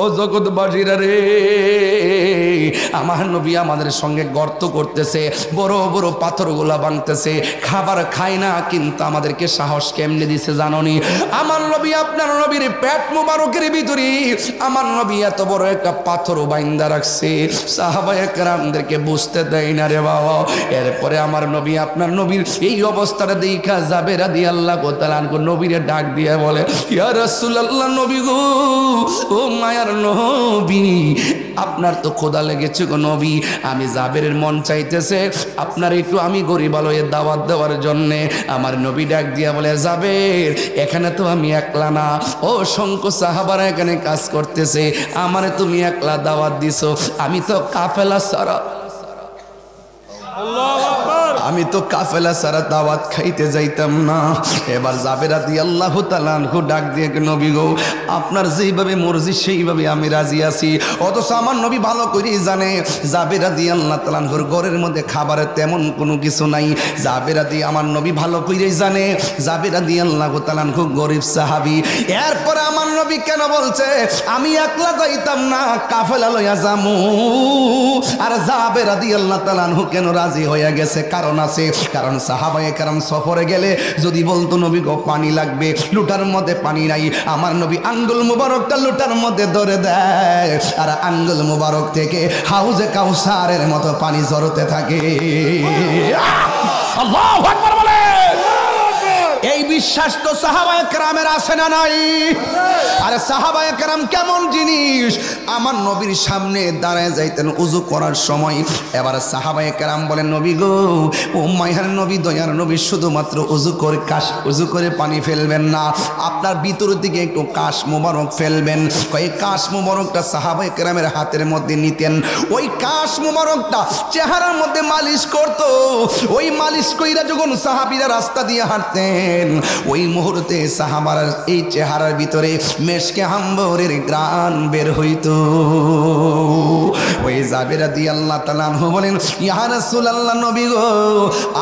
ও জগৎবাসীরা রে, আমার নবী আমাদের সঙ্গে গর্ত করতেছে, বড় বড় পাথরগুলা ভাঙতেছে, খাবার খায় না, কিন্তু আমাদেরকে সাহস কেমনে দিছে জাননি? আমার নবী, আপনার নবীর পেট মুবারকের ভিতরে আমার নবী এত বড় একটা পাথর বাইন্দা রাখছে, সাহাবায়ে কেরামদেরকে বুঝতে দেয় না রে বাবা। এরপরে আমার নবী, আপনার নবীর এই অবস্থাটা দেখা যাবে রাদিয়াল্লাহু তাআলা আনহু নবীরে ডাক দিয়ে বলে, ইয়া রাসূলুল্লাহ, নবী গো, ও মায়ার নবী, আপনার তো ক্ষুধা লেগেছে গো নবী, আমি জাবেরের মন চাইতেছে আপনার একটু আমি গরিব আলোয় দাওয়াত দেওয়ার জন্যে। আমার নবী ডাক দিয়া বলে, জাবের, এখানে তো আমি একলা না, অসংখ্য সাহাবারা এখানে কাজ করতেছে, আমারে তুমি একলা দাওয়াত দিছো, আমি তো কাফেলা সারা, আমি তো কাফেলা সারা দাওয়াত খাইতে যাইতাম না। এবার জাবের রাদিয়াল্লাহু তাআলা আনহু ডাক দিয়ে, নবী গো, আপনার যেইভাবে মর্জি সেইভাবে আমি রাজি আছি। অথচ আমার নবী ভালো করেই জানে জাবের রাদিয়াল্লাহু তাআলা আনহুর ঘরের মধ্যে খাবারের তেমন কোনো কিছু নাই। জাবের আমার নবী ভালো করেই জানে জাবের রাদিয়াল্লাহু তাআলা আনহু গরিব সাহাবী। এরপরে আমার নবী কেন বলছে আমি একলা যাইতাম না, কাফেলা লইয়া যামু? আর জাবের রাদিয়াল্লাহু তাআলা আনহু কেন রাজি হয়ে গেছে? কারণ আছে, কারণ সাহাবায়ে কেরাম সফরে গেলে যদি বলতো নবী গো পানি লাগবে, লুটার মধ্যে পানি নাই, আমার নবী আঙ্গুল মুবারকটা লুটার মধ্যে ধরে দেয়, আর আঙ্গুল মুবারক থেকে হাউজে কাউসারের মতো পানি ঝরতে থাকে। আল্লাহু আকবার বলে। এই বিশ্বাস তো সাহাবায়ে কেরামের আছে না নাই? আরে সাহাবায়ে কেরাম কেমন জিনিস, আমার নবীর সামনে দাঁড়ায় যাইতেন উযু করার সময়। এবার সাহাবায়ে কেরাম বলেন, নবী গো, ও মায়ার নবী, দয়ার নবী, শুধুমাত্র উযু করে পানি ফেলবেন না, আপনার ভিতর দিকে একটু কাশ মোবারক ফেলবেন। ওই কাশ মোবারকটা সাহাবায়ে কেরামের হাতের মধ্যে নিতেন, ওই কাশ মোবারকটা চেহারার মধ্যে মালিশ করত। ওই মালিশ কইরা যখন সাহাবীরা রাস্তা দিয়ে হাঁটতেন, ওই মুহূর্তে সাহাবার এই চেহারার ভিতরে মেশকে আম্বরের গ্রান বের হইতো। ওই জাবের রাদিয়াল্লাহু তাআলা আনহু বলেন, ইয়া রাসূলুল্লাহ, নবী গো,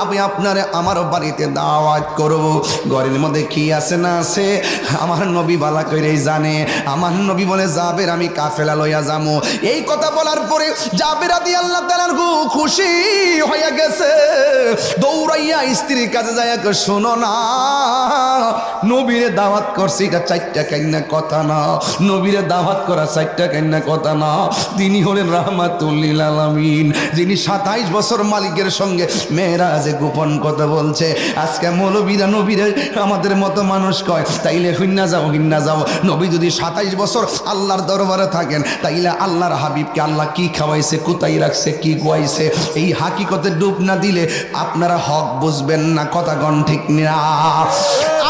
আমি আপনারে আমার বাড়িতে দাওয়াত করব, ঘরের মধ্যে কি আছে না আছে আমার নবী বালা কইরেই জানে। আমার নবী বলে, জাবের, আমি কাফেলা লইয়া যামু। এই কথা বলার পরে জাবের রাদিয়াল্লাহু তাআলা আনহু খুশি হয়ে গেছে, দৌড়াইয়া স্ত্রীর কাছে যায়, শোনো না, নবীরে দাওয়াত করছি, এটা চারটা কান্না কথা না, নবীরে দাওয়াত করা চারটা কান্না কথা না। তিনি হলেন রাহমাতুল লিল আলামিন, যিনি 27 বছর মালিকের সঙ্গে মেরাজে গোপন কথা বলছে। আজকে মৌলবীরা নবীরে আমাদের মতো মানুষ কয়, তাইলে হিন্না যাও। নবী যদি 27 বছর আল্লাহর দরবারে থাকেন, তাইলে আল্লাহর হাবিবকে আল্লাহ কি খাওয়াইছে, কোথায় রাখছে, কি গুয়াইছে, এই হাকিকতে ডুব না দিলে আপনারা হক বুঝবেন না। কথা গণ ঠিক না?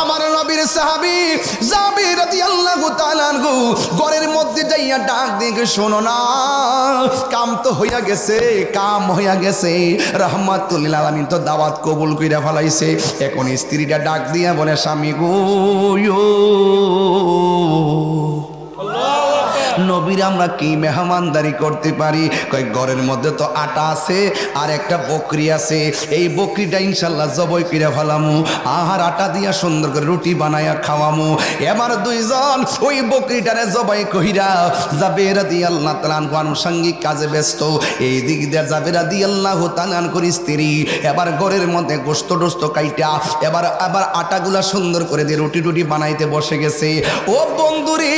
আমার নবীর সাহাবী জাবের রাদিয়াল্লাহু তাআলা আনহু ঘরের মধ্যে যাইয়া ডাক দিয়ে, শোনো না, কাম হইয়া গেছে, রাহমাতুল লিল আলামিন তো দাওয়াত কবুল কইরা ফেলাইছে। এখন স্ত্রীটা ডাক দিয়া বলে, স্বামী গো, নবীর আমরা কি মেহমানদারি করতে পারি? কয়, ঘরের মধ্যে তো আটা আছে আর একটা বকরি আছে, এই বকরিটা ইনশাল্লাহ জবাই করে ফেলামু, আর আটা দিয়া সুন্দর করে রুটি বানাইয়া খাওয়ামু। এবার দুইজন ওই বকরিটারে জবাই কইরা জাবের রাদিয়াল্লাহু তাআলা আনহু আনুষঙ্গিক কাজে ব্যস্ত। এই দিক দিয়ে জাবের রাদিয়াল্লাহু তাআলা আনহুর স্ত্রী এবার ঘরের মধ্যে গোশত টোস্ত কাইটা এবার আটাগুলা সুন্দর করে দিয়ে রুটি বানাইতে বসে গেছে। ও বন্ধুরে,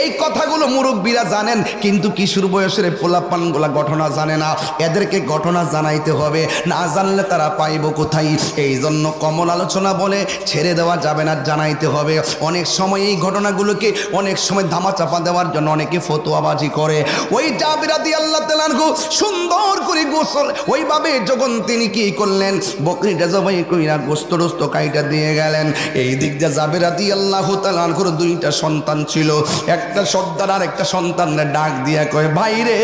এই কথাগুলো মুরব্বীরা জানেন, কিন্তু কিশোর বয়সের পোলাপানগুলা ঘটনা জানে না। এদেরকে ঘটনা জানাইতে হবে, না জানলে তারা পাইব কোথায়? এই জন্য কমল আলোচনা বলে ছেড়ে দেওয়া যাবে না, জানাইতে হবে। অনেক সময় এই ঘটনাগুলোকে অনেক সময় ধামাচাপা দেওয়ার জন্য অনেকে ফতোয়াবাজি করে। ওই জাবের রাদিয়াল্লাহু তাআলা আনহু সুন্দর করে গোসল ওইভাবে যখন তিনি কি করলেন, বকরিটা জবাই কইরা গোশত টোস্ত কাইটা দিয়ে গেলেন। এই দিক দিয়ে জাবের রাদিয়াল্লাহু তাআলা আনহুর দুইটা সন্তান ছিল, একটা সর্দার আর একটা সন্তানের ডাক দিয়া কয়, ভাই রে,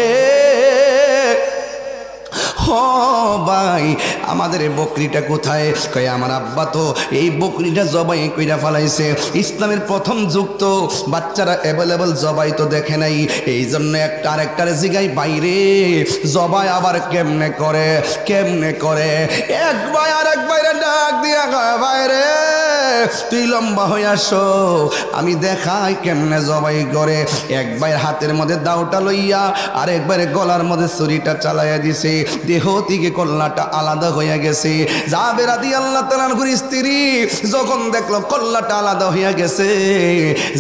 ও ভাই আমাদের এই বকরিটা কোথায়? কয় আমার আব্বা তো এই বকরিটা জবাই কইরা ফেলাইছে। ইসলামের প্রথম যুগ তো বাচ্চারা অ্যাভেলেবল জবাই তো দেখে নাই, এই জন্য একটা আরেকটার জিগাই বাইরে জবাই আবার কেমনে করে কেমনে করে। এক ভাই আর এক বাইরে ডাক দিয়া কয় বাইরে তুই লম্বা হয়ে আসো আমি দেখাই কেমনে জবাই করে। এক ভাইয়ের হাতের মধ্যে দাওটা লইয়া আর একবারে গলার মধ্যে ছুরিটা চালাইয়া দিছে, দেহ থেকে কল্লাটা আলাদা হইয়া গেছে। জাবের রাদিয়াল্লাহু তাআলা আনহুর স্ত্রী যখন দেখলো কল্লাটা আলাদা হইয়া গেছে,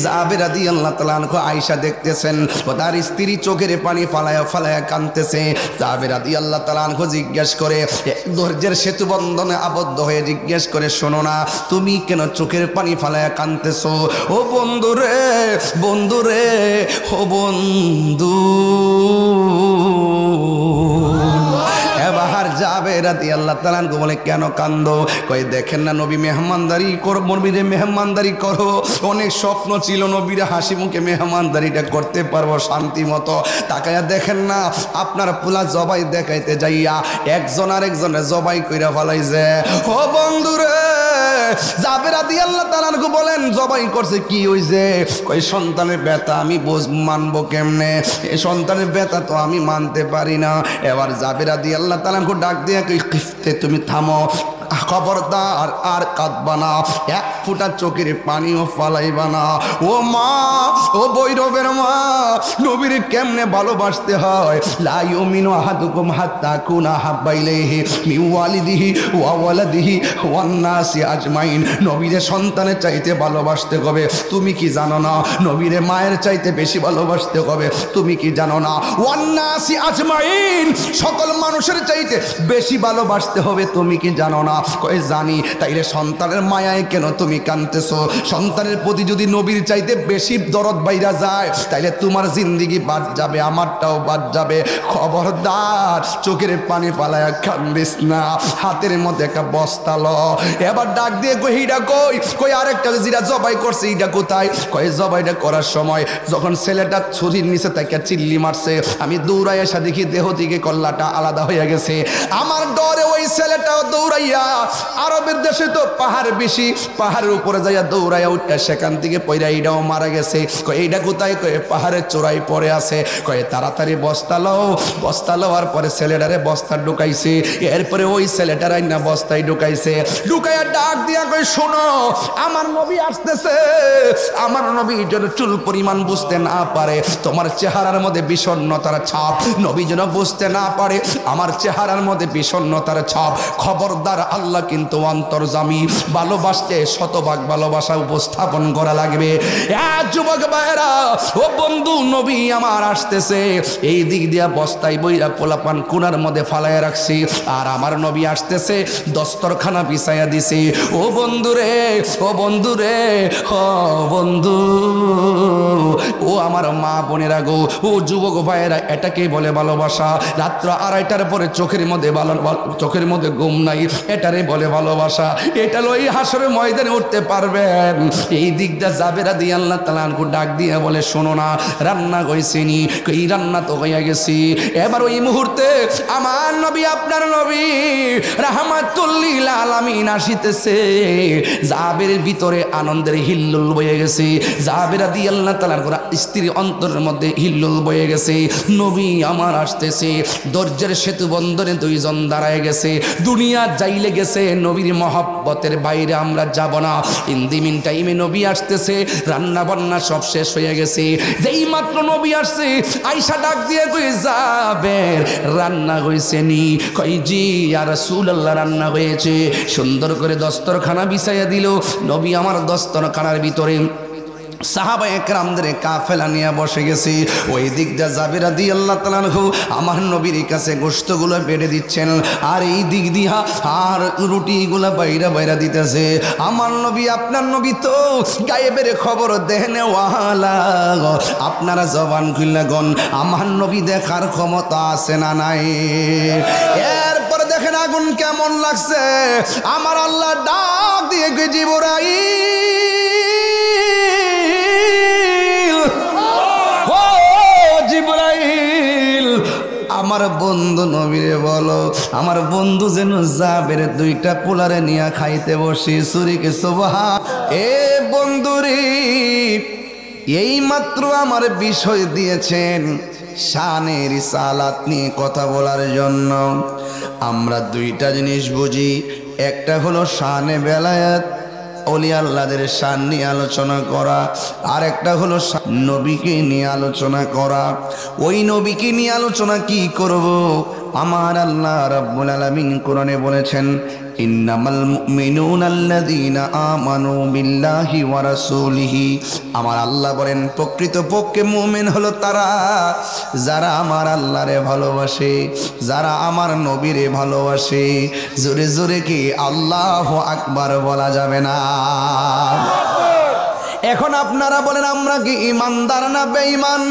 জাবের রাদিয়াল্লাহু তাআলা আনহু আয়েশা দেখতেছেন ও তার স্ত্রী চোখের পানি ফালায়া ফালায়া কাঁদতেছে। জাবের রাদিয়াল্লাহু তাআলা আনহু জিজ্ঞেস করে, ধৈর্যের সেতু বন্ধনে আবদ্ধ হয়ে জিজ্ঞেস করে, শোনো না তুমি কেন চোখের পানি ফালায়া কাঁদতেছো? ও বন্ধু রে বন্ধু রে ও বন্ধু। এবার জাবের রাদিয়াল্লাহু তাআলা আনহু বলে কেন কান্দো? কই দেখেন না নবী মেহমানদারি করো, নবীরে মেহমানদারি করো। অনেক স্বপ্ন ছিল নবীরে হাসি মুখে মেহমানদারিটা করতে পারবো শান্তি মতো। তাকায়া দেখেন না আপনার পোলা জবাই দেখাইতে যাইয়া একজন আরেকজনের জবাই কইরা ফেলাইছে। ও বন্ধু রে জাবের রাদিয়াল্লাহু তাআলা আনহু বলেন জবাই করছে কি হইছে? কই সন্তানের ব্যথা আমি মানবো কেমনে? এই সন্তানের ব্যথা তো আমি মানতে পারি না। এবার জাবের রাদিয়াল্লাহু তাআলা আনহু ডাক দিয়া কই কিফতে তুমি থামো, খবরদার আর কাঁদবা না, এক ফুটা চোখের পানিও ফালাইবা না। ও মা ও বৈরবের মা নবীর কেমনে ভালোবাসতে হয়। লা ইউমিনু আহাদুকুম হাত্তা কুনা হাব্বা ইলাইহি মিন ওয়ালিদিহি ওয়া ওয়ালাদিহি ওয়ান নাসি আজমাইন। নবীরে সন্তানের চাইতে ভালোবাসতে হবে, তুমি কি জানো না? নবীরে মায়ের চাইতে বেশি ভালোবাসতে হবে, তুমি কি জানো না? ওয়ান নাসি আজমাইন সকল মানুষের চাইতে বেশি ভালোবাসতে হবে, তুমি কি জানো না? কই জানি। তাইলে সন্তানের মায়ায় কেন তুমি কাঁদতেছো? সন্তানের প্রতি যদি নবীর চাইতে বেশি দরদ বাইরা যায় তাইলে তোমার জিন্দেগি বাদ যাবে, আমারটাও বাদ যাবে। খবরদার চোখের পানি পালায়া কান্দিস না। হাতের মধ্যে একটা বস্তা ল। এবার ডাক দিয়ে কইটা কই কই আরেকটা যেটা জবাই করছে এটা কোথায়? কই জবাইটা করার সময় যখন ছেলেটা ছুরির নিচে তাকে চিল্লি মারছে, আমি দৌড়াই এসে দেখি দেহ থেকে কল্লাটা আলাদা হয়ে গেছে। আমার ডরে ওই ছেলেটাও দৌড়াইয়া, আরবের দেশে তো পাহাড় বেশি, পাহাড়ের উপরে যাইয়া দৌড়াইয়া উঠা সেখান থেকে পয়রা এইটাও মারা গেছে। কই এইটা কোথায়? কয়ে পাহাড়ের চূড়ায় পড়ে আছে। কয়ে তাড়াতাড়ি বস্তা লও। বস্তা লওয়ার পরে ছেলেটারে বস্তা ঢুকাইছে। এরপরে ওই ছেলেটার না বস্তায় ঢুকাইছে। ঢুকাইয়া ডাক দিয়া কই শোনো আমার নবী আসতেছে। আমার নবী যেন চুল পরিমাণ বুঝতে না পারে, তোমার চেহারার মধ্যে বিষণ্ণতার ছাপ নবী যেন বুঝতে না পারে আমার চেহারার মধ্যে বিষণ্ণতার ছাপ। খবরদার আল্লাহ কিন্তু অন্তর্যামী, ভালোবাসতে শতভাগ ভালোবাসা উপস্থাপন করা লাগবে। যুবক ভাইরা ও বন্ধু নবী আমার আসতেছে, এই দিক দিয়া বস্তায় বইরা পোলাপান কোনার মধ্যে ফালাইয়া রাখছি, আর আমার নবী আসতেছে দস্তরখানা বিছাইয়া দিছি। ও বন্ধু রে ও বন্ধু রে ও বন্ধু, ও আমার মা বোনেরা গো, ও যুবক ভাইয়েরা, এটাকে বলে ভালোবাসা। রাত্র 2:30টার পরে চোখের মধ্যে ঘুম নাই, এটারে বলে ভালোবাসা। এটা লই হাসরের ময়দানে উঠতে পারবেন। এই দিকটা জাবের রাদিয়াল্লাহু তাআলা আনহু ডাক দিয়ে বলে শোনো না রান্না কইছিনি? এই রান্না তো হইয়া গেছি। এবার ওই মুহূর্তে আমার নবী আপনার নবী রাহমাতুল লিল আলামিন আসিতেছে। জাবেরের ভিতরে আনন্দের হিল্লোল বয়ে গেছে। জাবের রাদিয়াল্লাহু তাআলা আনহু স্ত্রী অন্তরের মধ্যে হিল্লোল বয়ে গেছে। নবী আমার আসতেছে। দরজার সেতু বন্ধনে দুইজন দাঁড়ায় গেছে। দুনিয়া যাইলে গেছে, নবীর মহব্বতের বাইরে আমরা যাব না। ইন দি মিন টাইমে নবী আসতেছে, রান্না বান্না সব শেষ হয়ে গেছে। যেই মাত্র নবী আসছে আয়েশা ডাক দিয়ে কই জাবের রান্না হইছে নি? কই জি ইয়া রাসূলুল্লাহ রান্না হয়েছে। সুন্দর করে দস্তরখানা বিছাইয়া দিল। নবী আমার দস্তরখানার ভিতরে সাহাবা একরামদের কাফেলা নিয়ে বসে গেছে। ওই দিকটা জাবের রাদিয়াল্লাহু তাআলা আনহু আমার নবীর কাছে গোশতগুলো বেড়ে দিচ্ছেন, আর এই দিক দিয়া আর রুটিগুলো বাইরা দিতেছে। আমার নবী আপনার নবী তো গায়েবের খবর দেনে ওয়ালা, আপনারা জবান খুললে গন আমার নবী দেখার ক্ষমতা আছে না নাই? এরপর দেখেন আগুন কেমন লাগছে। আমার আল্লাহ ডাক দিয়ে জিবরাইল আমার বন্ধু নবীরে বলো আমার বন্ধু যেন জাবের দুইটা পোলারে নিয়ে খাইতে বসি সুরিকে সুবহান। এ বন্ধুরে এই মাত্র আমার বিষয় দিয়েছেন শানে রিসালাত নিয়ে কথা বলার জন্য। আমরা দুইটা জিনিস বুঝি, একটা হলো শানে বেলায়াত, ওলি আল্লাহদের শান নিয়ে আলোচনা করা, আর একটা হলো নবীকে নিয়ে আলোচনা করা। ওই নবীকে নিয়ে আলোচনা কি করব? আমার আল্লাহ রাব্বুল আলামিন কোরআনে বলেছেন, ইন্নামাল মুমিনুনা আল্লাযীনা আমানু বিল্লাহি ওয়া রাসূলিহি। আমার আল্লাহ বলেন প্রকৃতপক্ষে মুমিন হলো তারা যারা আমার আল্লাহরে ভালোবাসে, যারা আমার নবীরে ভালোবাসে। জোরে জোরে কি আল্লাহু আকবার বলা যাবে না? এখন আপনারা বলেন আমরা কি ইমানদার না বেঈমান?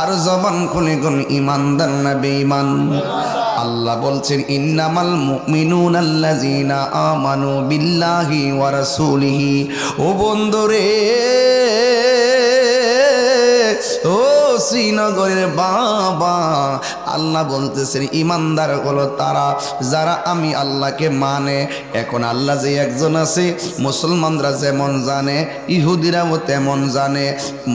আর জবান খুলে কোন ইমানদার না বেঈমান? আল্লাহ বলছেন ইন্নামাল মুমিনুনা আল্লাযীনা আমানু বিল্লাহি ওয়া রাসূলিহি। ও বন্ধুরে, ও শ্রীনগরের বাবা, আল্লাহ বলতেছেন ইমানদার হলো তারা যারা আমি আল্লাহকে মানে। এখন আল্লাহ যে একজন আছে, মুসলমানরা যেমন জানে, ইহুদিরাও তেমন জানে,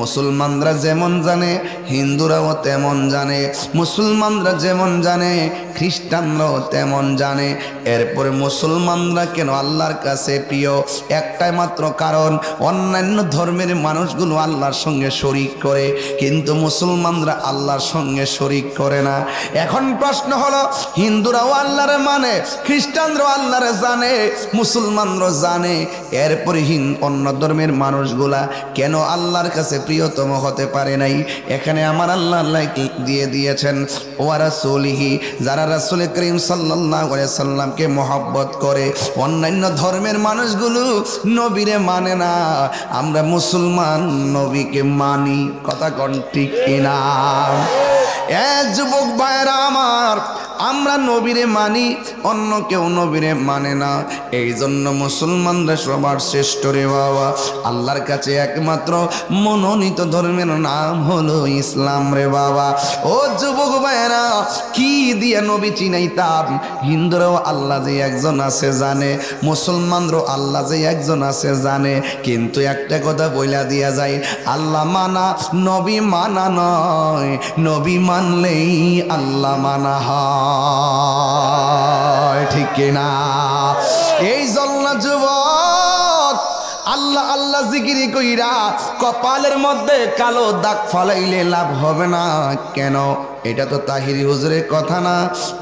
মুসলমানরা যেমন জানে, হিন্দুরাও তেমন জানে, মুসলমানরা যেমন জানে, খ্রিস্টানরাও তেমন জানে। এরপরে মুসলমানরা কেন আল্লাহর কাছে প্রিয়? একটাই মাত্র কারণ, অন্যান্য ধর্মের মানুষগুলো আল্লাহর সঙ্গে শরিক করে, কিন্তু মুসলমানরা আল্লাহর সঙ্গে শরিক করে না। এখন প্রশ্ন হলো, হিন্দুরাও আল্লাহরে মানে, খ্রিস্টানরাও আল্লাহরে জানে, মুসলমানরাও জানে, এরপরে অন্য ধর্মের মানুষগুলা কেন আল্লাহর কাছে প্রিয়তম হতে পারে নাই? এখানে আমার আল্লাহ দিয়ে দিয়েছেন ওয়া রাসূলিহি, যারা রাসূল করিম সাল্লাল্লাহু আলাইহি সাল্লামকে মহব্বত করে। অন্যান্য ধর্মের মানুষগুলো নবীরে মানে না, আমরা মুসলমান নবীকে মানি। কথা কোন ঠিক কিনা? যুবক ভাইরা আমার, আমরা নবীরে মানি, অন্য কেউ নবীরে মানে না। এই জন্য মুসলমানরা সবার শ্রেষ্ঠ রে বাবা। আল্লাহর কাছে একমাত্র মনোনীত ধর্মের নাম হলো ইসলাম রে বাবা। ও যুবক ভাইরা, কি দিয়ে নবী চিনাইতাম? হিন্দুরাও আল্লাহ যে একজন আছে জানে, মুসলমানরাও আল্লাহ যে একজন আছে জানে, কিন্তু একটা কথা বইলা দিয়া যায়, আল্লাহ মানা নবী মানা নয়, নবী মানলেই আল্লাহ মানা হয়। ঠিক কিনা? এই জন্য যুবক, আল্লাহ আল্লাহ জিকিরি কইরা কপালের মধ্যে কালো দাগ ফালাইলে লাভ হবে না। কেন? এটা তো তাহিরি হুজুরের কথা না,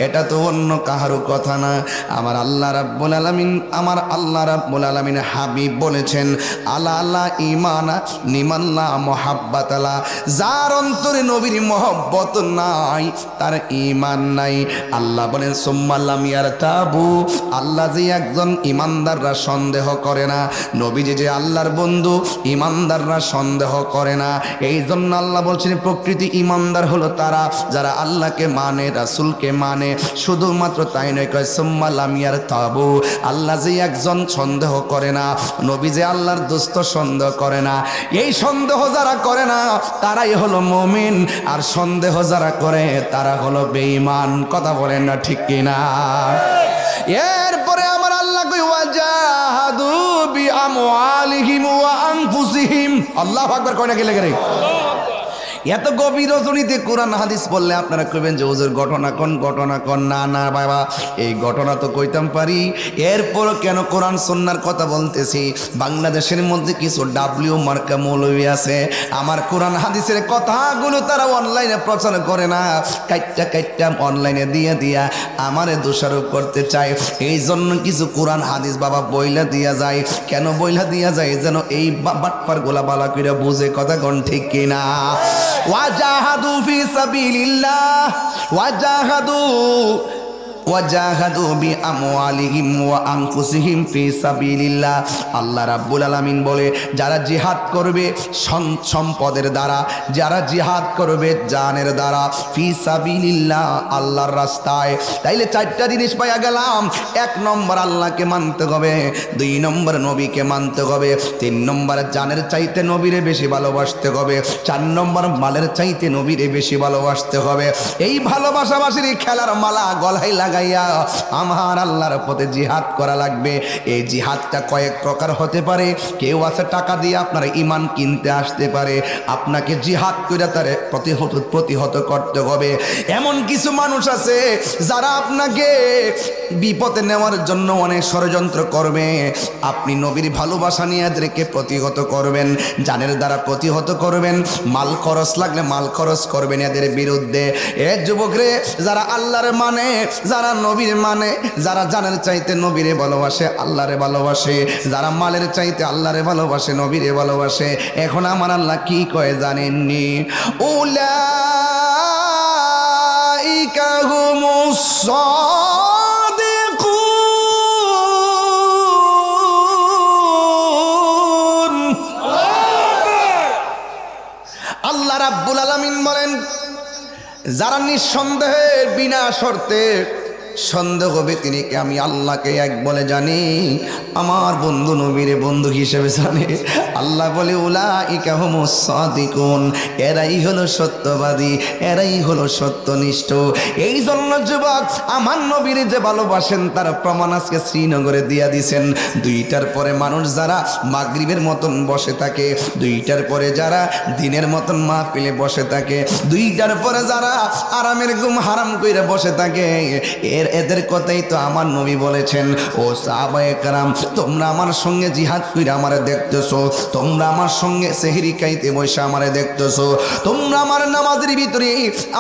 এটা তো অন্য কাহারও কথা না। আমার আল্লাহ রাব্বুল আলামিন, আমার আল্লাহ রাব্বুল আলামিন হাবিব বলেছেন, আলা আলা ইমানা নিমাল্লা মুহাব্বাতালা। যার অন্তরে নবীর মহব্বত নাই তার ঈমান নাই। আল্লাহ বলেন সুম্মা লাম ইয়ারতাবু, আল্লাহ যে একজন ইমানদাররা সন্দেহ করে না। নবীজি যে আল্লাহর বন্ধু, ইমানদাররা সন্দেহ করে না। এই জন্য আল্লাহ বলছেন প্রকৃতি ইমানদার হলো তারা যারা আল্লাহকে মানে, রাসূলকে মানে। শুধুমাত্র তাই নয়, কয় সুম্মা লাম ইয়ারতাবু, আল্লাহ যে একজন সন্দেহ করে না, নবী যে আল্লাহর দোস্ত সন্দেহ করে না। এই সন্দেহ যারা করে না তারাই হলো মুমিন, আর সন্দেহ যারা করে তারা হলো বেঈমান। কথা বলেন না ঠিক কিনা? এরপরে আমার আল্লাহ কই ওয়াজাহাদু বিআমওয়ালিহিম ওয়া আনফুসিহিম। আল্লাহু আকবার কয় না কি লাগে রে? এত গভীর রজনীতে কোরআন হাদিস বললে আপনারা কইবেন যে হুজুর ঘটনা কোন, ঘটনা কোন। না না বাবা, এই ঘটনা তো কইতাম পারি, এরপর কেন কোরআন সুন্নাহর কথা বলতেছি? বাংলাদেশের মধ্যে কিছু ডাব্লিউ মার্কা মৌলবী আছে, আমার কোরআন হাদিসের কথাগুলো তারা অনলাইনে প্রচার করে না, কাইট্টা অনলাইনে দিয়া আমারে দোষারোপ করতে চায়। এই জন্য কিছু কোরআন হাদিস বাবা বইলা দিয়া যায়। কেন বইলা দিয়া যায়? যেন এই বাটপার গোলা বালা কইরা বুঝে। কথা কোন ঠিক কিনা? ওয়াজাহাদু ফি সাবিলিল্লাহ, ওয়াজাহাদু ওয়াজাহাদু বিআমওয়ালিহিম ওয়া আনফুসিহিম ফি সাবিলিল্লাহ। আল্লাহ রাব্বুল আলামিন বলে যারা জিহাদ করবে সম্পদের দ্বারা, যারা জিহাদ করবে জানের দ্বারা, ফি সাবিলিল্লাহ আল্লাহর রাস্তায়। তাইলে চারটা জিনিস পাইয়া গেলাম। এক নম্বর আল্লাহকে মানতে হবে, দুই নম্বর নবীকে মানতে হবে, তিন নম্বর জানের চাইতে নবীরে বেশি ভালোবাসতে হবে, চার নম্বর মালের চাইতে নবীরে বেশি ভালোবাসতে হবে। এই ভালোবাসাবাসির খেলার মালা গলায় লাগাইয়া আমার আল্লাহর পথে জিহাদ করা লাগবে। এই জিহাদটা কয়েক প্রকার হতে পারে। কেউ আছে টাকা দিয়ে আপনার ঈমান কিনতে আসতে পারে, আপনাকে জিহাদ করে তারে প্রতিহত করতে হবে। এমন কিছু মানুষ আছে যারা আপনাকে বিপদে নেওয়ার জন্য অনেক ষড়যন্ত্র করবে। আপনি নবীর ভালোবাসা নিয়ে এদেরকে প্রতিহত করবেন, জানের দ্বারা প্রতিহত করবেন, মাল খরচ লাগলে মাল খরচ করবেন এদের বিরুদ্ধে। এ যুবকরে, যারা আল্লাহর মানে, যারা নবীর মানে, যারা জানের চাইতে নবীরে ভালোবাসে, আল্লাহরে ভালোবাসে, যারা মালের চাইতে আল্লাহরে ভালোবাসে, নবীরে ভালোবাসে, এখন আমার আল্লাহ কি কয় জানেননি? উলাইকা হুমুস সাদিকুন। আল্লাহ রাব্বুল আলামিন বলেন, যারা নিঃসন্দেহে বিনা শর্তে সন্দেহ ব্যতিরেকে আমি আল্লাহকে এক বলে জানি, আমার বন্ধু নবীরে বন্ধু হিসেবে জানে। আল্লাহ বলে উলাইকা হুমুস সাদিকুন, এরাই হলো সত্যবাদী, এরাই হলো সত্যনিষ্ঠ। এই জন্য যুবক, আমার নবীরে যে ভালোবাসেন তার প্রমাণ আজকে শ্রীনগরে দিয়া দিছেন। দুইটার পরে মানুষ যারা মাগরিবের মতন বসে থাকে, দুইটার পরে যারা দিনের মতন মাহফিলে বসে থাকে, দুইটার পরে যারা আরামের ঘুম হারাম কইরা বসে থাকে, এদের কথাই তো আমার নবী বলেছেন, ও সাহাবায়ে কেরাম, তোমরা আমার সঙ্গে জিহাদ কইরা আমারে দেখতেছো, তোমরা আমার সঙ্গে সেহরি খাইতে বসে আমারে দেখতেছো, তোমরা আমার নামাজের ভিতরে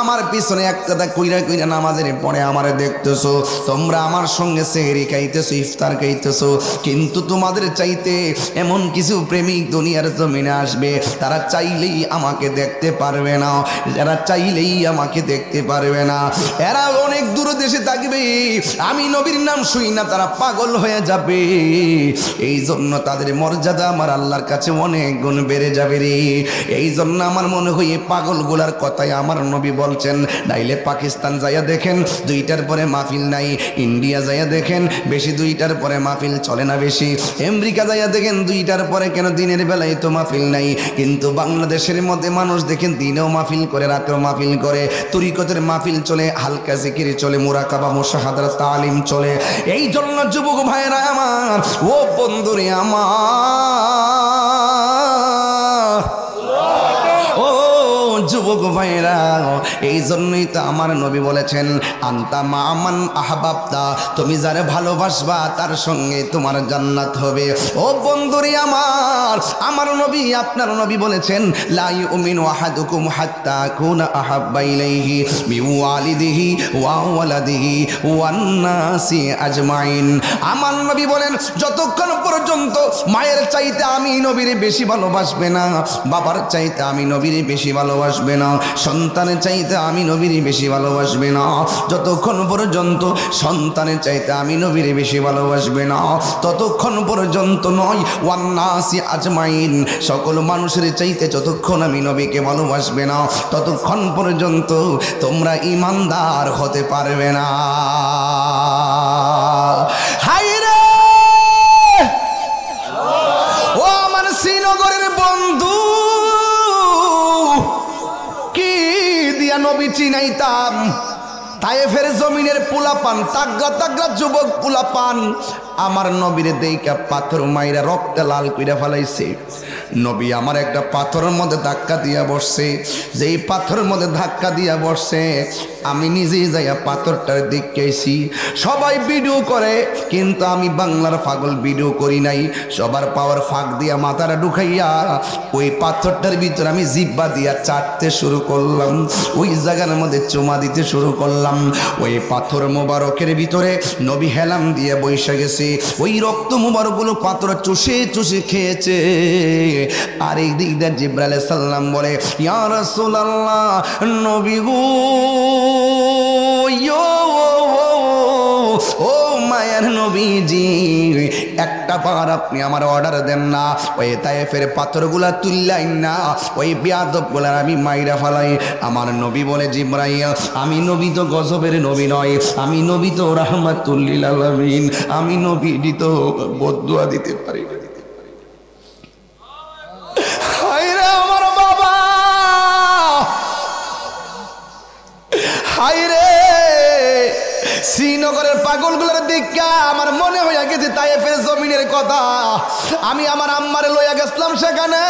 আমার পিছনে একটা কইরা কইরা নামাজের পরে আমারে দেখতেছো, তোমরা আমার সঙ্গে সেহরি খাইতেছো, ইফতার খাইতেছো, কিন্তু তোমাদের চাইতে এমন কিছু প্রেমিক দুনিয়ার জমিনে আসবে, তারা চাইলেই আমাকে দেখতে পারবে না, যারা চাইলেই আমাকে দেখতে পারবে না। এরা অনেক দূর দেশে থাকবে, আমি নবীর নাম শুই না তারা পাগল হয়ে যাবে। এই জন্য তাদের মর্যাদা আমার আল্লাহর কাছে অনেক গুণ বেড়ে যাবে রে। এই জন্য আমার মনে হয় এই পাগলগুলার কথাই আমার নবী বলছেন। নাইলে পাকিস্তান যাইয়া দেখেন দুইটার পরে মাহফিল নাই, ইন্ডিয়া যাইয়া দেখেন বেশি দুইটার পরে মাহফিল চলে না বেশি, আমেরিকা যাইয়া দেখেন দুইটার পরে কেন দিনের বেলায় তো মাহফিল নাই, কিন্তু বাংলাদেশের মধ্যে মানুষ দেখেন দিনেও মাহফিল করে রাতেও মাহফিল করে, তরিকতের মাহফিল চলে, হালকা জিকির চলে, মুরাকাবা মুশাহাদার তালিম চলে। এই জন্য যুবক ভাইরা আমার, ও বন্ধুরে আমার, ও যুবক ভাইরা, এই জন্যই তো আমার নবী বলেছেন, আনতা মামান আহবাবতা, তুমি যারে ভালোবাসবা তার সঙ্গে তোমার জান্নাত হবে। ও বন্ধুরে আমার, আমার নবী, আপনার নবী বলেছেন, লা ইউমিনু আহাদুকুম হাত্তা আকুনা আহাব্বা ইলাইহি মিন ওয়ালিদিহি ওয়া ওয়ালাদিহি ওয়ান নাসি আজমাইন। আমার নবী বলেন, যতক্ষণ পর্যন্ত মায়ের চাইতে আমি নবীরে বেশি ভালোবাসবে না, বাবার চাইতে আমি নবীরে বেশি ভালোবাসবে না, সন্তানের চাইতে আমি নবীরে বেশি ভালোবাসবে না, যতক্ষণ পর্যন্ত সন্তানের চাইতে আমি নবীরে বেশি ভালোবাসবে না, ততক্ষণ পর্যন্ত নয়, ওয়ান নাসি আজমাইন, সকল মানুষের চাইতে যতক্ষণ আমি নবীকে ভালোবাসবে না, ততক্ষণ পর্যন্ত তোমরা ঈমানদার হতে পারবে না। হায় রে, ও আমার শ্রীনগরের বন্ধু, কি দিয়া নবী চিনাইতাম, তায়েফের জমিনের পোলাপান, তাগড়া তাগড়া যুবক পোলাপান আমার নবীরে দেইকা পাথর মাইরা রক্তে লাল কইরা ফেলাইছে। নবী আমার একটা পাথরের মধ্যে ধাক্কা দিয়া বসছে, যেই পাথরের মধ্যে ধাক্কা দিয়া বসছে আমি নিজেই যাইয়া পাথরটার দেখেছি। সবাই ভিডিও করে, কিন্তু আমি বাংলার পাগল ভিডিও করি নাই, সবার পাওয়ার ফাঁক দিয়া মাথাটা ঢুকাইয়া ওই পাথরটার ভিতরে আমি জিব্বা দিয়া চাটতে শুরু করলাম, ওই জায়গার মধ্যে চুমা দিতে শুরু করলাম। ওই পাথর মোবারকের ভিতরে নবী হেলাম দিয়ে বৈশা গেছে, ওই রক্ত মুবারকগুলো পাথর চুষে চুষে খেয়েছে। আর এই দিক দিয়ে জিবরাইল আলাইহিস সালাম বলে, ইয়া রাসূলুল্লাহ, নবী গো, নবীজি একটা বার আপনি আমার অর্ডার দেন না, ওই তায়েফের পাথরগুলা তুললাই না, ওই বেয়াদবগুলার আমি মাইরা ফালাই। আমার নবী বলে, জিবরাইল আমি নবী তো গজবের নবী নয়, আমি নবী তো রাহমাতুল লিল আলামিন, আমি নবী তো বদদুয়া দিতে পারি না। হায়রে আমার বাবা, হায়রে শ্রীনগরের পাগলগুলোর দিকা আমার মনে হইয়া গেছে তায়েফের জমিনের কথা। আমি আমার আম্মারে লইয়া গেছিলাম সেখানে,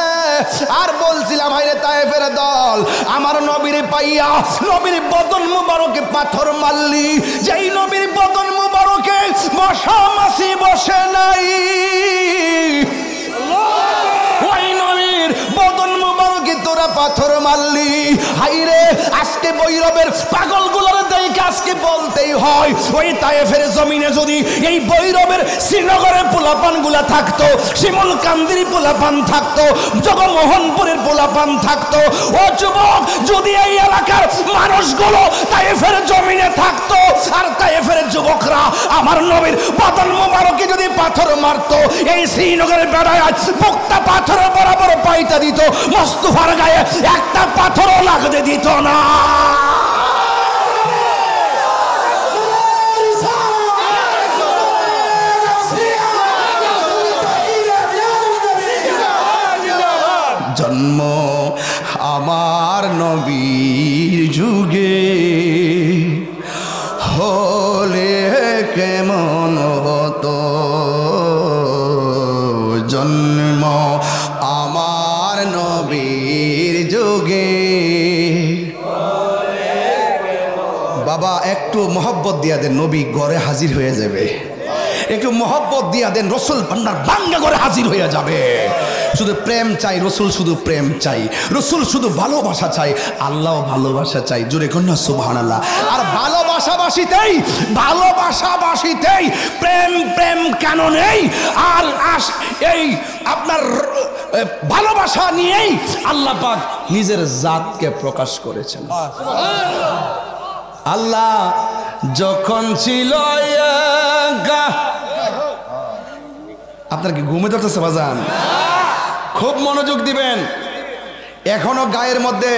আর বলছিলাম হায়রে তায়েফের দল, আমার নবীর পাইয়া নবীর বদন মুবারকে পাথর মারলি, যেই নবীর বদন মুবারকে মশা মাছি বসে নাই, ওই নবীর বদন মুবারকে তোরা পাথর মারলি। হাইরে আজকে বৈরবের পাগলগুলোর দেখে আজকে বলতেই হয়, ওই তায়েফের জমিনে যদি এই বৈরবের শ্রীনগরের পোলাপানগুলা থাকতো, শিমুল কান্দির পোলাপান থাকতো, জগমোহনপুরের পোলাপান থাকতো, ও যুবক যদি এই এলাকার মানুষগুলো তায়েফের জমিনে থাকতো, আর তায়েফের যুবকরা আমার নবীর বদন মুবারকে যদি পাথর মারতো, এই শ্রীনগরের বেড়ায় পোক্তা পাথরের বরাবর পাইতা দিত, মোস্তফার গায়ে একটা পাথরও লাগতে দিত না। জন্ম আমার নবীর যুগে হলে কেমন হতো, জন্ম আমার নবীর যুগে। বাবা একটু মহব্বত দিয়া দেন, নবী ঘরে হাজির হয়ে যাবে। একটু মহব্বত দিয়া দেন, রসুল ভান্ডার ভাঙ্গা করে হাজির হয়ে যাবে। শুধু প্রেম চাই, রসুল শুধু প্রেম চাই, রসুল শুধু ভালোবাসা চাই, আল্লাহ ভালোবাসা চাই। জোরে কন্যা সুবহানাল্লাহ। আর ভালোবাসাবাসিতেই ভালোবাসাবাসিতেই প্রেম প্রেম কেন নেই? আর এই আপনার ভালোবাসা নিয়েই আল্লাহ পাক নিজের জাতকে প্রকাশ করেছেন। আল্লাহ যখন ছিল আপনার কি ঘুমে ধরতেছে বাজান? খুব মনোযোগ দিবেন। এখনো গায়ের মধ্যে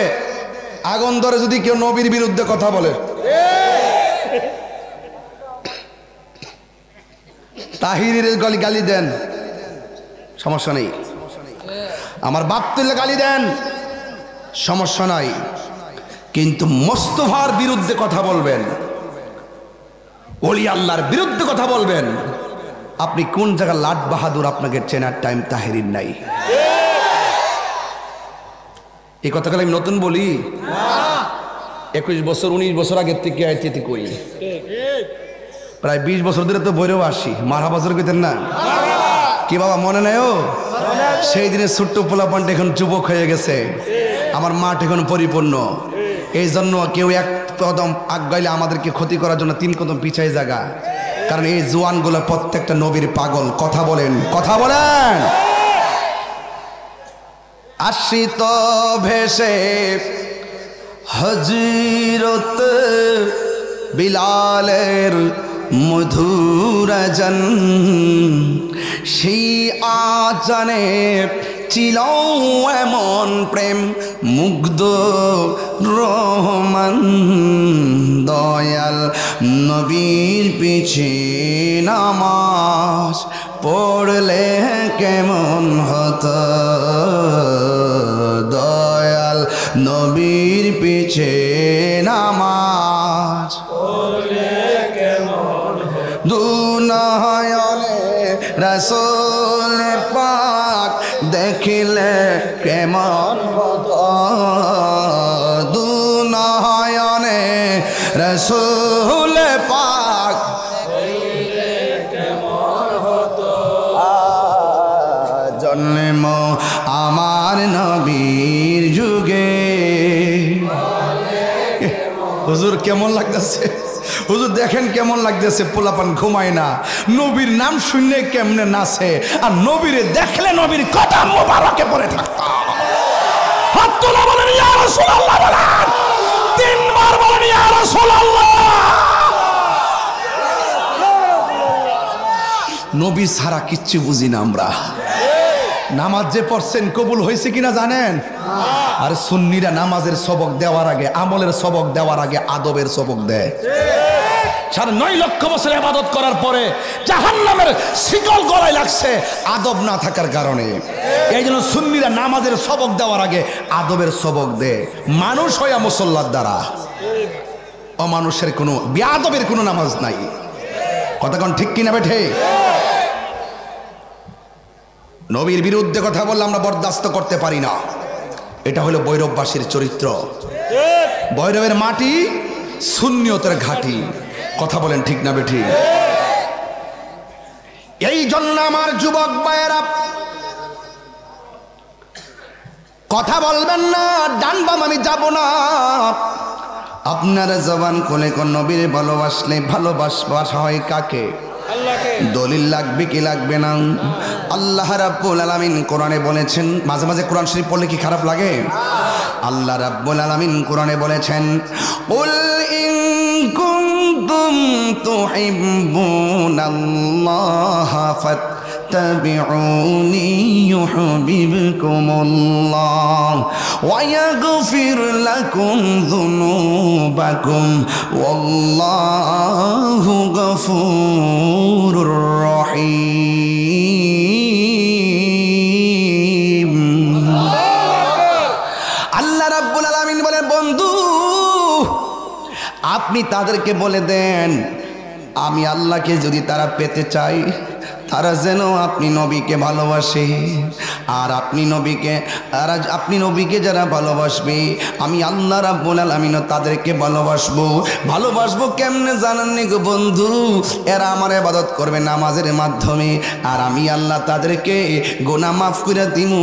আগুন ধরে যদি কেউ নবীর বিরুদ্ধে কথা বলে, তাহিরের গালি দেন, সমস্যা নেই। আমার বাপ তুলে গালি দেন, সমস্যা নাই। কিন্তু মোস্তফার বিরুদ্ধে কথা বলবেন, ওলি আল্লাহর বিরুদ্ধে কথা বলবেন, আপনি কোন জায়গা লাট বাহাদুর আপনাকে চেনার টাইম তাহিরির নাই। এই কথাগুলো আমি নতুন বলি, 21 বছর 19 বছর আগের থেকে আইতে কই, প্রায় 20 বছর ধরে তো বইরেও আসি। মারা বছর কইতেন না কি বাবা, মনে নাই? ও সেই দিনের ছোট্ট পোলাপানটা এখন যুবক হয়ে গেছে, আমার মাঠ এখন পরিপূর্ণ। এই জন্য কেউ এক কদম আগাইলে আমাদেরকে ক্ষতি করার জন্য 3 কদম পিছায় জায়গা। কারণ এই জোয়ানগুলো প্রত্যেকটা নবীর পাগল। কথা বলেন, কথা বলেন। আশ্রিত ভেসে হযরত বিলালের মধুরজন, সেই আজানে ছিল এমন প্রেম মুগ্ধ রহমান। দয়াল নবীর পিছে নামাজ পড়লে কেমন হতো, দয়াল নবীর পিছে নামাজ পড়লে কেমন হতো, দুনয়নে রাসূল পাক দেখিলে কেমন হতো, দুনয়নে রাসূল পাক দেখিলে কেমন হতো। জন্ম আমার নবীর যুগে। হুজুর কেমন লাগতেছে? হুজুর দেখেন কেমন লাগতেছে, পোলাপান ঘুমায় না, নবীর নাম শুনলে কেমনে নাচে, আর নবীরে দেখলে নবীর কথা মোবারকে পড়ে থাকতো। হাত তোলা বলেন ইয়া রাসূলুল্লাহ, বলেন 3 বার বলেন ইয়া রাসূলুল্লাহ। নবী ছাড়া কিচ্ছু বুঝি না আমরা। নামাজ যে পড়ছেন কবুল হয়েছে কিনা জানেন? আর সুন্নিরা নামাজের সবক দেওয়ার আগে, আমলের সবক দেওয়ার আগে আদবের সবক দেয়। 9.5 লক্ষ বছর ইবাদত করার পরে জাহান্নামের শিকল গলায় লাগছে আদব না থাকার কারণে। এই জন্য সুন্নিরা নামাজের সবক দেওয়ার আগে আদবের সবক দেয়। মানুষ হইয়া মুসল্লার দ্বারা অমানুষের কোনো বেয়াদবের কোনো নামাজ নাই। কথা কোন ঠিক কিনা বেঠে? নবীর বিরুদ্ধে কথা বললে আমরা বরদাস্ত করতে পারি না। এটা হলো ভৈরববাসীর চরিত্র। ভৈরবের মাটি সুন্নিয়তের ঘাঁটি। কথা বলেন ঠিক না বেঠি? এই জন্য আমার যুবক ভাইয়েরা কথা বলবেন না, ডান বাম আমি যাব না। আপনার জবান খুলে কোন নবীর ভালোবাসলে ভালোবাসা হয় কাকে? দলিল লাগবে কি লাগবে না? আল্লাহ রাব্বুল আলামিন কোরআনে বলেছেন। মাঝে মাঝে কোরআন শরীফ পড়লে কি খারাপ লাগে? আল্লাহ রাব্বুল আলামিন কোরআনে বলেছেন, কুল ইন কুনতুম তুহিব্বুনাল্লাহ ফাত্তাবিউনি ইউহিব্বুকুমুল্লাহ ওয়া ইয়াগফির লাকুম যুনুবাকুম ওয়াল্লাহু গফুরুর রহিম। আল্লাহ রাব্বুল আলামিন বলেন, বন্ধু আপনি তাদেরকে বলে দেন আমি আল্লাহকে যদি তারা পেতে চাই তারা যেন আপনি নবীকে ভালোবাসে। আর আপনি নবীকে যারা ভালোবাসবে আমি আল্লাহ রাব্বুল আলামিনও তাদেরকে ভালোবাসবো কেমনে জানেন নি গো বন্ধু? এরা আমার ইবাদত করবে নামাজের মাধ্যমে, আর আমি আল্লাহ তাদেরকে গুনাহ মাফ করে দিমু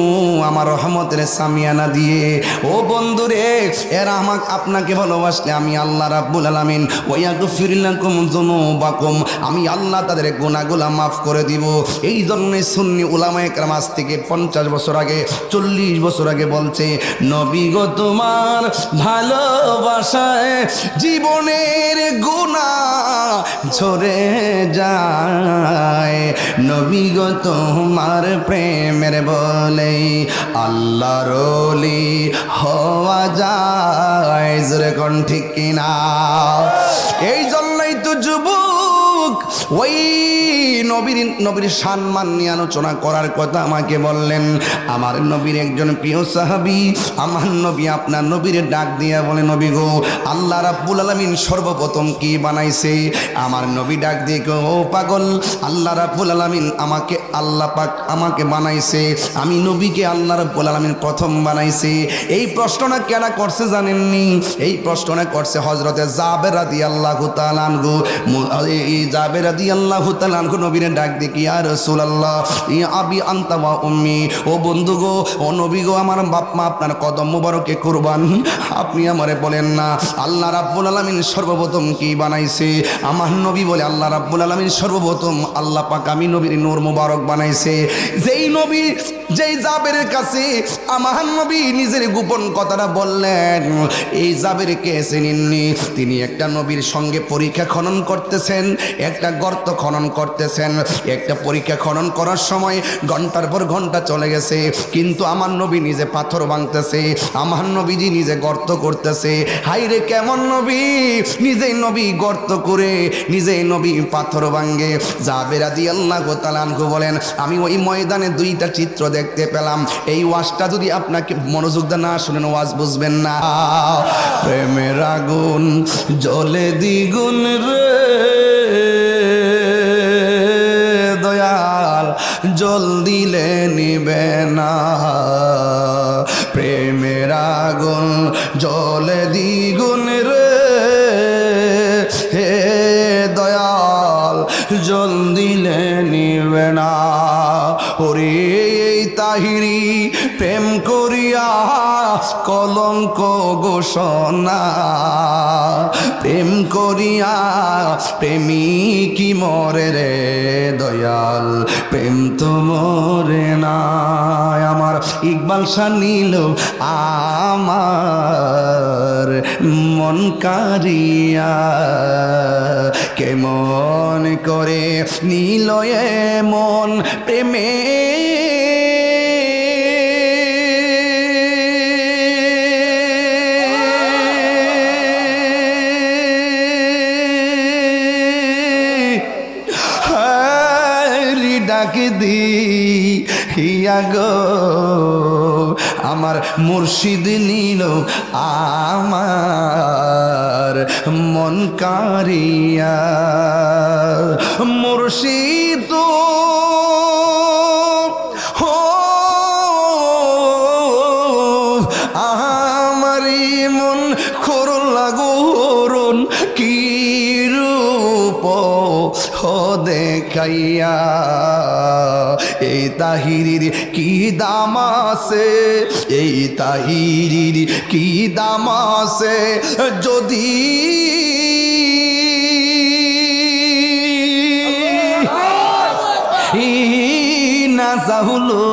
আমার রহমতের সামিয়ানা দিয়ে। ও বন্ধু রে, এরা আপনাকে ভালোবাসলে আমি আল্লাহ রাব্বুল আলামিন ওয়া ইয়াগফির লাকুম যুনুবাকুম, আমি আল্লাহ তাদের গুনাহগুলো মাফ করে দিব। এই জন্যই সুন্নি উলামায়ে কেরাম আজ থেকে 50 বছর আগে 40 বছর আগে বলছে, নবী গো তোমার ভালোবাসায় জীবনের গুনাহ ঝরে যায়, নবী গো তোমার প্রেমের বলে আল্লাহর ওলি হওয়া যায়। জোরে কোন ঠিক কিনা? এই জন্যই তো যুবক ওই নবীর সম্মান নিয়ে আলোচনা করার কথা আমাকে বললেন। আমার নবীর একজন প্রিয় সাহাবী, আমার নবী আপনার নবীর ডাক দিয়া বলে, নবী গো আল্লাহ রাব্বুল আলামিন সর্বপ্রথম কি বানাইছে? আমার নবী ডাক দিয়ে ও পাগল, আল্লাহ রাব্বুল আলামিন আল্লাহ পাক আমাকে বানাইছে, আমি নবীকে আল্লাহ রাব্বুল আলামিন প্রথম বানাইছে। এই প্রশ্নটা কেনা করছে জানেননি? এই প্রশ্নটা করছে হযরতে জাবের রাদিয়াল্লাহু তাআলা আনহু। এই জাবের রাদিয়াল্লাহু তাআলা আনহু নবীরে ডাক দিয়ে কি, ইয়া রাসূলুল্লাহ ইয়া আবি আনতা ওয়া উম্মি, ও বন্ধু গো, ও নবী গো, আমার বাপ মা আপনার কদম মোবারকে কুরবান, আপনি আমারে বলেন না আল্লাহ রাব্বুল আলামিন সর্বপ্রথম কি বানাইছে? আমার নবী বলে, আল্লাহ রাব্বুল আলামিন সর্বপ্রথম আল্লাহ পাক আমি নবীর নূর মুবারক বানাইছে। যেই জাবেরের কাছে আমার নবী নিজের গোপন কথাটা বললেন, এই জাবেরকে চেনেননি? তিনি একটা নবীর সঙ্গে পরীক্ষা খনন করতেছেন, একটা গর্ত খনন করতেছেন। একটা পরীক্ষা খনন করার সময় ঘন্টার পর ঘন্টা চলে গেছে, কিন্তু আমার নবী নিজে পাথর ভাঙতেছে, আমার নবীজি নিজে গর্ত করতেছে। হাইরে কেমন নবী! নিজেই নবী গর্ত করে, নিজেই নবী পাথর ভাঙে। জাবের রাদিয়াল্লাহু তাআলা আনহু বলেন, আমি ওই ময়দানে দুইটা চিত্র দেখতে পেলাম। এই ওয়াজটা যদি আপনাকে মনোযোগ দিয়ে না শুনেন ওয়াজ বুঝবেন না। প্রেমের আগুন জ্বলে দ্বিগুণ রে দয়াল, জল দিলে নিবে না। প্রেমের আগুন জ্বলে দ্বিগুণ রে হে দয়াল, জল দিলে নিবে না। ওরে তাহিরি প্রেম করিয়া কলঙ্ক ঘোষণা প্রেম করিয়া প্রেমিকি মরে রে দয়াল প্রেম তো মরে না আমার ইকবাল শাহ নীল আমার মন কারিয়া কেমন করে নীল মন প্রেমে ডাকে দি হিয়া গো আমার মুর্শিদ নীল আমার মন কারিয়া মুর্শিদ হো আমারি মন খোরল লাগোরন কি রূপ হো দেখাইয়া এই তাহিরির কি দাম আছে এই তাহিরির কি দাম আছে যদি না চাহুলো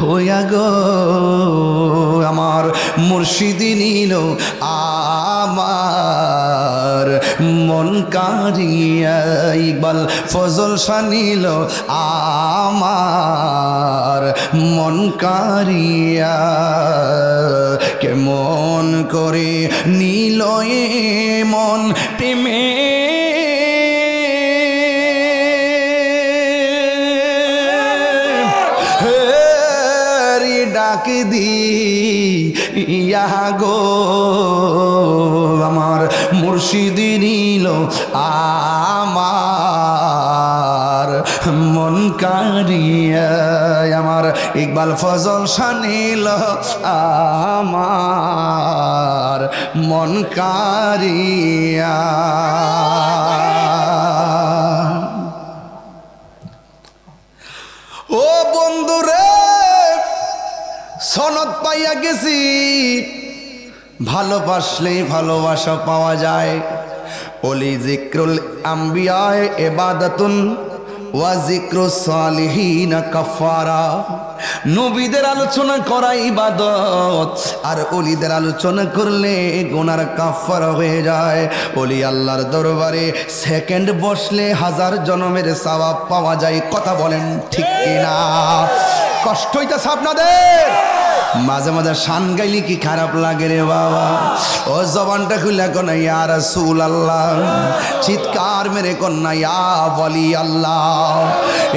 হইয়া গো আমার মুর্শিদ নীল আমার মন কারিয়া ইকবাল ফজল শাহ নীল আমার মন কারিয়া কেমন করে নীল মন প্রেমে ডাক দি ইয়া গো আমার মুর্শিদ নীল আমার মন কারিয়া আমার ইকবাল ফজল শাহ নীল আমার মন কারিয়া ও বন্ধুরে সনদ পাইয়া গেছি ভালোবাসলেই ভালোবাসা পাওয়া যায় ওলি জিক্রুল আম্বিয়ায়ে ইবাদাতুন ওয়া জিক্রুস সালিহিন কাফারা নবীদের আলোচনা করা ইবাদত আর ওলিদের আলোচনা করলে গুনার কাফারা হয়ে যায় ওলি আল্লাহর দরবারে সেকেন্ড বসলে 1000 জন্মের সওয়াব পাওয়া যায় কথা বলেন ঠিক কিনা কষ্ট হইতাছে আপনাদের মাঝে মাঝে শান গাইলে কি খারাপ লাগে রে বাবা ও জবানটা খুলে কোনা ইয়া রাসূলুল্লাহ চিৎকার মেরে কোনা ইয়া ওলি আল্লাহ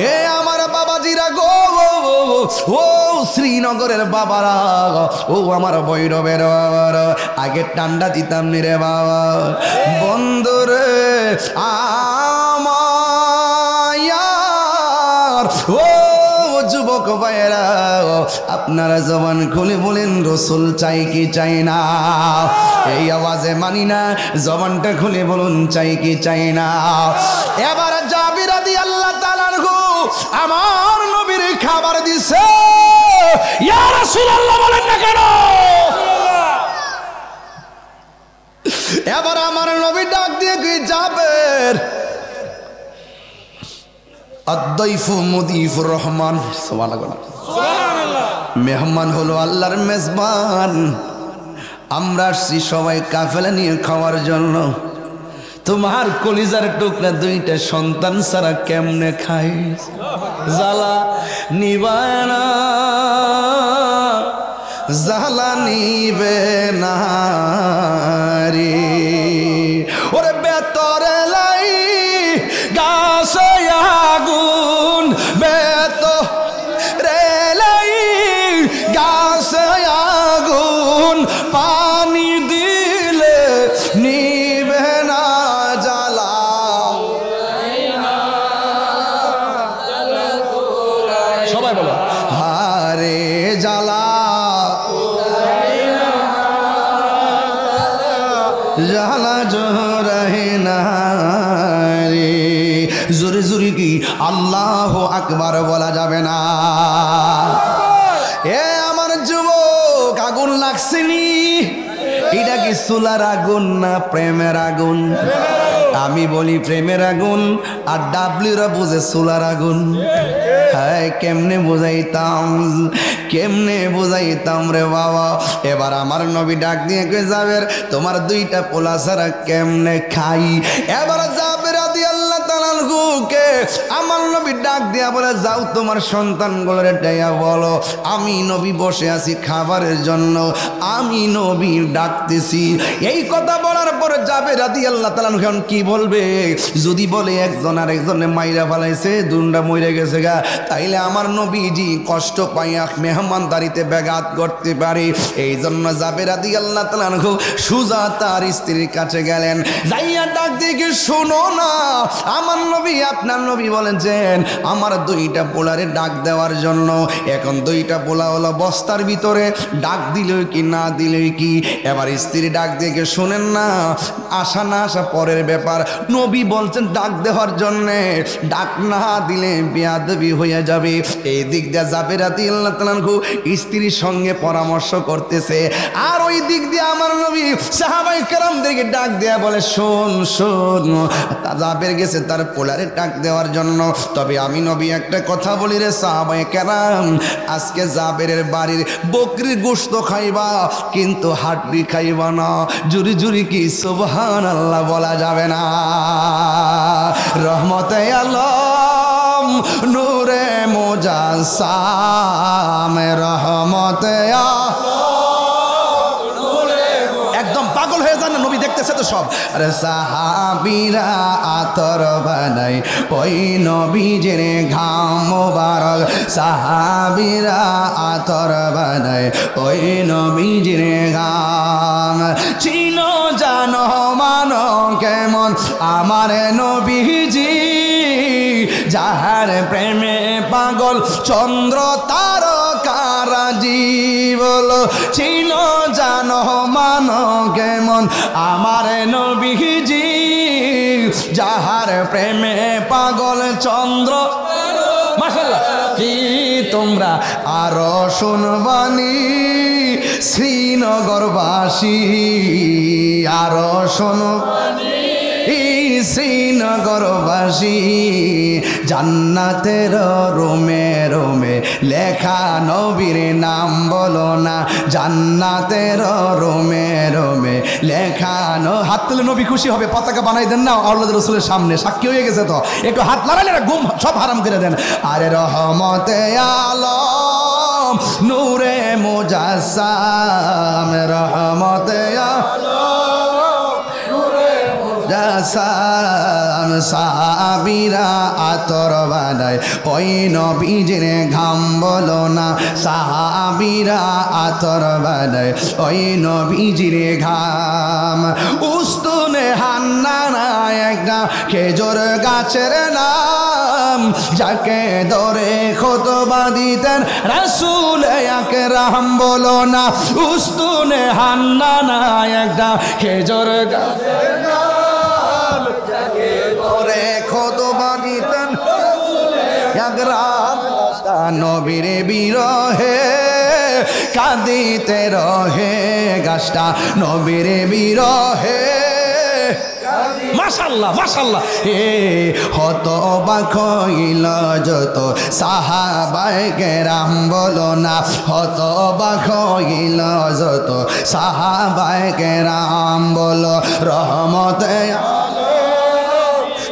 এ আমার বাবাজিরা গো ও শ্রীনগরের বাবারা ও আমার ভৈরবের বাবারা আগে ঠান্ডা দিতাম নি রে বাবা বন্ধুরে আমার ও যুবক ভাইয়েরা আপনারা জবান খুলে বলেন রসুল চাই কি চাই না এই আওয়াজে মানি না জবানটা খুলে বলুন চাই কি চাই না এবার জাবির রাদিয়াল্লাহু তাআলা আমার নবীর খাবার দিছে ইয়া রাসূলুল্লাহ বলেন না কেন এবার আমার নবী ডাক দিয়ে কি জাবের আদ-দাইফু মুদিফুর রহমান সুবহানাল্লাহ মেহমান হলো আল্লাহর মেজবান আমরা আসছি সবাই কাফেলা নিয়ে খাওয়ার জন্য তোমার কলিজার টুকরা দুইটা সন্তান ছাড়া কেমনে খাই জ্বালা নিবায় না জ্বালা নিবে না রে ওরে বেতরে লাই গাছে আগুন বেতরে লাই গাছে আগুন পানি দিলে নিবে না জ্বালা সবাই বলো হারে জ্বালা জ্বালা জোরে না রে জোরে জোরে কি আল্লাহু আকবার বলা যাবে না এ আমার যুবক আগুন এটা কি চুলার আগুন না প্রেমের আগুন? আমি বলি প্রেমের আগুন, আর ডাবলিরা বুঝে চুলার আগুন। হ্যাঁ, কেমনে বুঝাইতাম রে বাবা। এবার আমার নবী ডাক দিয়ে কয়ে, যাবের তোমার দুইটা পোলা ছাড়া কেমনে খাই? এবার যাবের রাদিয়াল্লাহু তাআলা আনহুকে আমার নবী ডাক দিয়া বলে, যাও তোমার সন্তানগুলোরে ডাইয়া বলো আমি নবী বসে আছি খাবারের জন্য, আমি নবী ডাকতেছি। এই কথা বলার পরে যাবের রাদিয়াল্লাহু তাআলা আনহু কি বলবে? যদি বলে একজন আর একজনে মাইরা ফেলাইছে, দুনটা মরে গেছে গা, তাইলে আমার নবীজি কষ্ট পাইয়া মেহমানদারিতে ব্যাঘাত করতে পারে। এই জন্য যাবের রাদিয়াল্লাহু তাআলা আনহু সুজা তার স্ত্রীর কাছে গেলেন, যাইয়া ডাক দিয়ে, শোনো না, আমার নবী আপনার নবী বলেছেন আমার দুইটা পোলারে ডাক দেওয়ার জন্য। এখন দুইটা পোলা হলো বস্তার ভিতরে, ডাক দিলেও কি না দিলেও কি। এবার স্ত্রী ডাক দিয়ে, শোনেন না, আসা না আসা পরের ব্যাপার, নবী বলছেন ডাক দেওয়ার জন্যে, ডাক না দিলে বেয়াদবি হয়ে যাবে। এই দিক দিয়ে যাবের রাদিয়াল্লাহু তাআলা আনহু স্ত্রীর সঙ্গে পরামর্শ করতেছে, আর ওই দিক দিয়ে আমার নবী সাহাবায়ে কেরামদেরকে ডাক দেয়া বলে, শোন যাবের গেছে তার পোলারে ডাক দেওয়ার জন্য, তবে আমি নবী একটা কথা বলি রে সাহাবায়ে কেরাম, আজকে যাবেরের বাড়ির বকরির গোশত খাইবা, কিন্তু হাড্ডি খাইবা না। জুরি জুরি কি সুবহানাল্লাহ বলা যাবে না? রহমতে আলম নূরে মুজাসসাম, রহমতে একদম পাগল হয়ে যান না, নবী দেখতেছে তো সব। আরে সাহাবীরা আতর বানাই ওই নবীজির ঘাম মোবারক, সাহাবীরা আতর বানাই ওই নবীজির ঘাম। চিনো জানো মানো কেমন আমার নবীজি, যাহার প্রেমে পাগল চন্দ্র তারকারাজি। বলো চিনো জানো মানো কেমন আমার নবীজি, যাহার প্রেমে পাগল চন্দ্র। মাশাআল্লাহ, কি তোমরা আরো শুনবানি শ্রীনগরবাসী, আরো শুনবানি শ্রীনগরবাসী, জান্নাতের রোমে রোমে লেখা নবীর নাম বলো না, জান্নাতের রোমে রোমে লেখা। হাত তুলে নবী খুশি হবে, পতাকা বানাই দেন না আল্লাহ রাসূলের সামনে, সাক্ষী হয়ে গেছে তো, একটু হাত লাগালে ঘুম সব হারাম করে দেন। আরে রহমতে আলম নূরে মুজাসসাম, রহমতে সাহাবীরা আতর বানায় ওই নবীজির ঘাম বলো না, সাহাবীরা আতর বানায় ওই নবীজির ঘাম। উস্তুনে হান্নানা একটা খেজুর গাছের নাম, যাকে ধরে খুতবা দিতেন রাসূল আকরাম বলো না। উস্তুনে হান্নানা একটা খেজুর গাছের নাম, নবীর বিরহে কাঁদিতে রহে গাছটা, নবীর বিরহে। মাশাআল্লাহ মাশাআল্লাহ, হত অবাক হইল যত সাহাবায়ে কেরাম বলো না, হত অবাক হইল যত সাহাবায়ে কেরাম বলো। রহমতে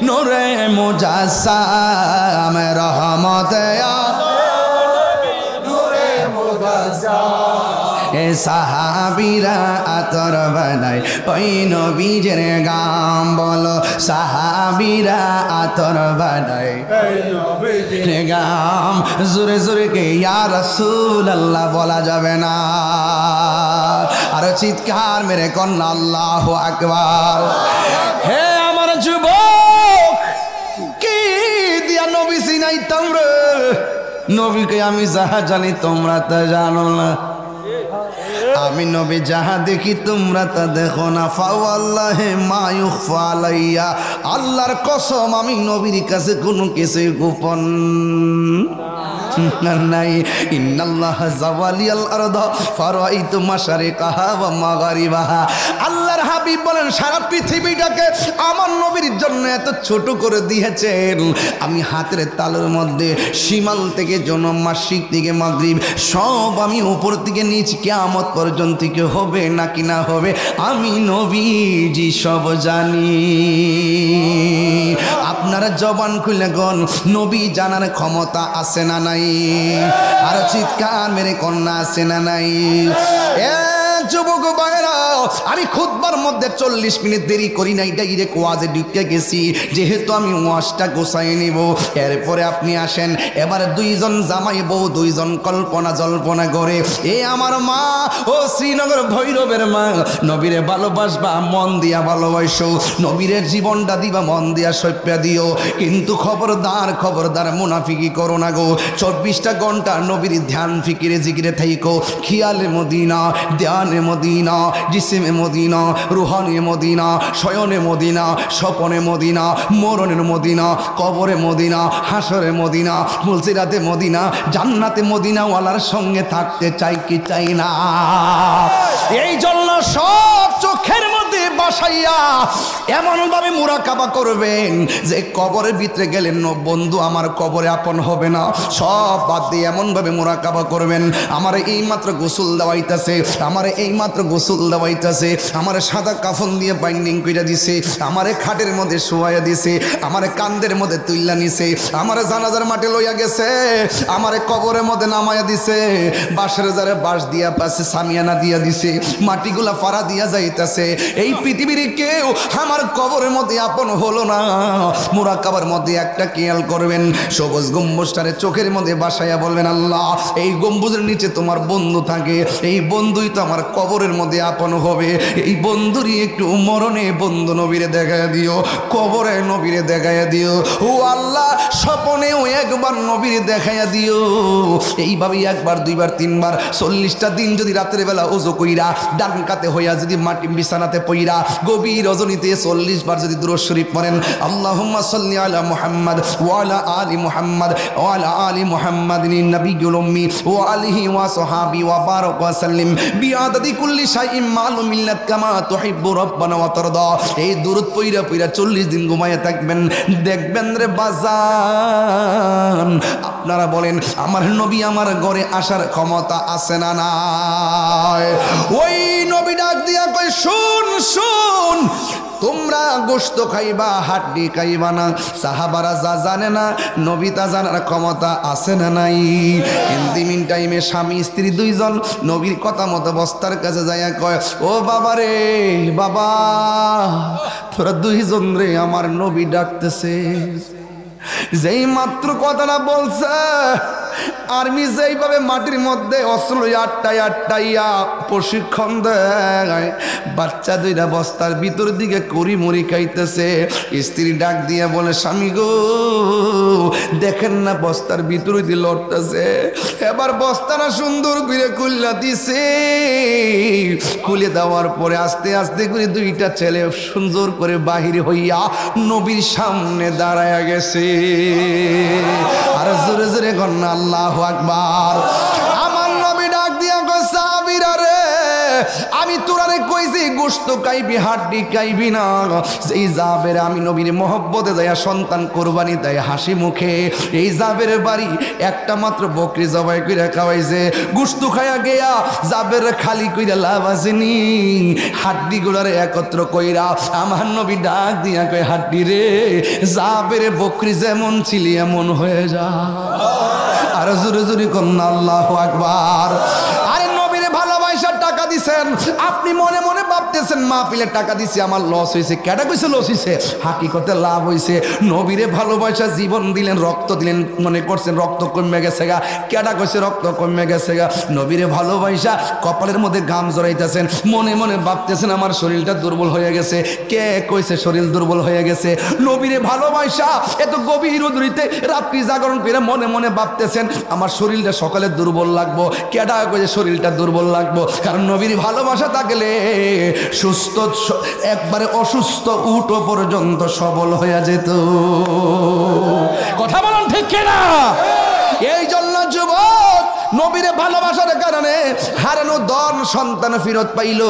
নূরে মুজাসসাম, রহমতে নূরে মুজাসসাম, এ সাহাবীরা আতর বানাই ওই নবীজির গাম বলো, সাহাবীরা আতর বানাই ওই নবীজির গাম। জোরে জোরে কে ইয়া রাসূলুল্লাহ বলা যাবে না, আর চিৎকার মেরে কন্যা আল্লাহু আকবার। হে আমার যুবক, কি দিয়া নবী চিনাইতাম রে, নবীকে আমি যাহা জানি তোমরা তা জানো না, আমি নবী যাহা দেখি তোমরা তা দেখো না। ফাওয়াল্লাহি মা ইউখফা আলাইয়া, আল্লাহর কসম আমি নবীর কাছে কোনো কিছু গোপন। নাই। ইন্নাল্লাহ জাওয়ালিয়াল আরদা ফারাইতু মাশারিকাহা ওয়া মাগারিবাহা। আল্লাহর হাবিব বলেন সারা পৃথিবীটাকে আমার নবীর জন্য এত ছোট করে দিয়েছেন, আমি হাতের তালুর মধ্যে শিমাল থেকে জনম, মাসিক থেকে মাগরিব সব আমি উপর থেকে নিচ কিয়ামত পর্যন্ত কি হবে নাকি না হবে আমি নবীজি সব জানি। আপনারা জবান খুলে গন নবী জানার ক্ষমতা আছে না নাই? আর চিৎকার মেরে কন্যা আছে না নাই? যুবক ভাইরা, আমি খুতবার মধ্যে 40 মিনিট দেরি করি নাই, ডাইরেক্ট ওয়াজে ঢুকে গেছি, যেহেতু আমি ওয়াজটা গোছাই নিব। এরপরে আপনি আসেন, এবার দুইজন জামাই বউ, দুইজন কল্পনা জল্পনা করে, এ আমার মা ও শ্রীনগর ভৈরবের মা, নবীরে ভালোবাসবা মন দিয়া ভালোবাসো, নবীরের জীবনটা দিবা মন দিয়া সইপ্যা দিও, কিন্তু খবরদার খবরদার মুনাফিকি করো না গো। 24টা ঘন্টা নবীর ধ্যান ফিকিরে জিকিরে থাইকো, খিয়ালে মদিনা, ধ্যানে মদিনা, জিসিমে মদিনা, রুহানে মদিনা, শয়নে মদিনা, স্বপনে মদিনা, মরণের মদিনা, কবরে মদিনা, হাসরে মদিনা, মুলসিরাতে মদিনা, জান্নাতে মদিনা ওয়ালার সঙ্গে থাকতে চাই কি চাই না? এই জন্য সব চোখের মধ্যে বাসাইয়া এমনভাবে মুরাকাবা করবেন যে কবরের ভিতরে গেলেন বন্ধু আমার কবরে আপন হবে না, সব বাদ দিয়ে এমনভাবে মুরাকাবা করবেন, আমার এই মাত্র গোসল দেওয়াইতেছে, আমার এই মাত্র গোসল দেওয়াইতেছে, আমার সাদা কাফন দিয়ে বাইন্ডিং করে দিছে, আমার খাটের মধ্যে শোয়াইয়া দিছে, আমার কান্দের মধ্যে তুইলা নিছে, আমার জানাজার মাঠে লইয়া গেছে, আমার কবরের মধ্যে নামাইয়া দিছে, বাঁশের যারে বাঁশ দিয়া পাশে সামিয়ানা দিয়া দিছে, মাটিগুলা ফাড়া দিয়া যাইতেছে। এই পৃথিবীর কেউ আমার কবরের মধ্যে আপন হলো না। মুরাকাবার মধ্যে একটা খেয়াল করবেন, সবুজ গম্বুজটারে চোখের মধ্যে বাসাইয়া বলবেন, আল্লাহ এই গম্বুজের নিচে তোমার বন্ধু থাকে, এই বন্ধুই তো আমার কবরের মধ্যে আপন হবে, এই বন্ধুরই একটু মরণে বন্ধু নবীরে দেখায় দিও, কবরে নবীরে দেখায় দিও, ও আল্লাহ স্বপনেও একবার নবীরে দেখাইয়া দিও। এইভাবেই একবার দুইবার তিনবার 40টা দিন যদি রাতের বেলা ওযু কইরা ডান কাতে হইয়া যদি মাটি বিছানাতে পইরা গভীর রজনীতে 40 বার যদি দুরূদ শরীফ পড়েন, আল্লাহুম্মা সাল্লি আলা মুহাম্মাদ ওয়া আলা আলি মুহাম্মাদ ওয়া আলা আলি মুহাম্মাদিন নবিয়্যুল উম্মি ওয়া আলিহি ওয়া সাহাবি ওয়া বারাক ওয়া সাল্লিম বিআদাদি কুল্লি শাইইন মালুম মিল্লাত কামা তুহিব্বু রাব্বানা ওয়া তারদা। এই দুরূদ পইরা পইরা 40 দিন ঘুমায়া থাকবেন, দেখবেন রে বাজান, আপনারা বলেন আমার নবী আমার ঘরে আসার ক্ষমতা আছে না নাই? ওই নবী ডাক দিয়া কয়, শুন শুন, তোমরা গোশত খাইবা হাড্ডি খাইবা না। সাহাবারা যা জানে না নবী তা জানার ক্ষমতা আছে না নাই? ইন টাইমে স্বামী স্ত্রী দুইজন নবীর কথা মতো বস্তার কাছে যাইয়া কয়, ও বাবা রে বাবা, তোরা দুইজন রে আমার নবী ডাকতেছে। যেই মাত্র কথাটা বলছে, আর্মি যেইভাবে মাটির মধ্যে অস্ত্র আটটাইয়া প্রশিক্ষণ দেয়, বাচ্চা দুইটা বস্তার ভিতর দিকে করি মুড়ি খাইতেছে। স্ত্রী ডাক দিয়ে বলে, স্বামী গো দেখেন না বস্তার ভিতর দিয়ে লড়তেছে। এবার বস্তাটা সুন্দর করে খুললা দিছে, খুলে দেওয়ার পরে আস্তে আস্তে করে দুইটা ছেলে সুন্দর করে বাহির হইয়া নবীর সামনে দাঁড়ায়া গেছে। আর জোরে জোরে গন্না আল্লাহু আকবার। আমার নবী ডাক দিয়া কয়, সাহাবীরা রে, আমি তোরারে কইছি গোশত খাইবি হাড্ডি খাইবি না। এই জাবের আমি নবীর মহব্বতে যাইয়া সন্তান কোরবানি দেয় হাসি মুখে। এই জাবের বাড়ি একটা মাত্র বকরি জবাই কইরা খাওয়াইছে, গোশত খাইয়া গিয়া জাবের খালি কইরা লাভ আসেনি, হাড্ডি গুলারে একত্র কইরা আমার নবী ডাক দিয়া কয়, হাড্ডি রে, জাবের বকরি যেমন ছিলি এমন হয়ে যা। আর জোরে জোরে কন্যা আল্লাহু আকবার। আরে নবীরে ভালোবাসা টাকা দিছেন, আপনি মনে মনে ভাবতেছেন মাহফিলে টাকা দিছি আমার লস হয়েছে। কেডা কইছে লস হয়েছে? হাকিকতে লাভ হয়েছে। নবীরে ভালোবাসা জীবন দিলেন, রক্ত দিলেন, মনে করছেন রক্ত কমে গেছে গা। কেডা কইছে রক্ত কমে গেছে গা? নবীরে ভালোবাসা কপালের মধ্যে ঘাম জড়াইতেছেন, মনে মনে ভাবতেছেন আমার শরীরটা দুর্বল হয়ে গেছে। কে কইছে শরীর দুর্বল হয়ে গেছে? নবীরে ভালোবাসা এত গভীর রুদ্রিতে রাত্রি জাগরণ করে মনে মনে ভাবতেছেন আমার শরীরটা সকালে দুর্বল লাগবো। কেডা কইছে শরীরটা দুর্বল লাগবো? কারণ নবীর ভালোবাসা থাকলে সুস্থ একবারে অসুস্থ উঠো পর্যন্ত সবল হয়ে যেত। কথা বলুন ঠিক কিনা? এই জন্য যুবক নবীরে ভালোবাসার কারণে হারানো ধন সন্তান ফেরত পাইল,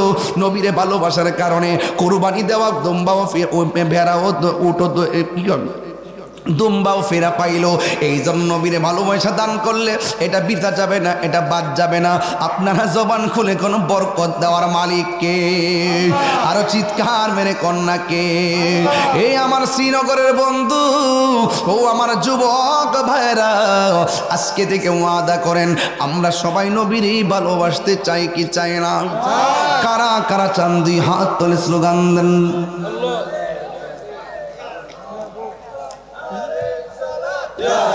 নবীরে ভালোবাসার কারণে কুরবানি দেওয়া দুম্বা ভেড়া ও উটো দুম্বাও ফেরা পাইল। এই জন্য নবীরে ভালোবাসা দান করলে এটা বৃথা যাবে না, এটা বাদ যাবে না। আপনারা জবান খুলে কোন বরকত দেওয়ার মালিককে, আরো চিৎকার মেরে কন্যাকে। এই আমার শ্রীনগরের বন্ধু, ও আমার যুবক ভাইরা, আজকে থেকে ওয়াদা করেন আমরা সবাই নবীরই ভালোবাসতে চাই কি চাই না? কারা কারা চান দুই হাত তুলে স্লোগান দেন। Ya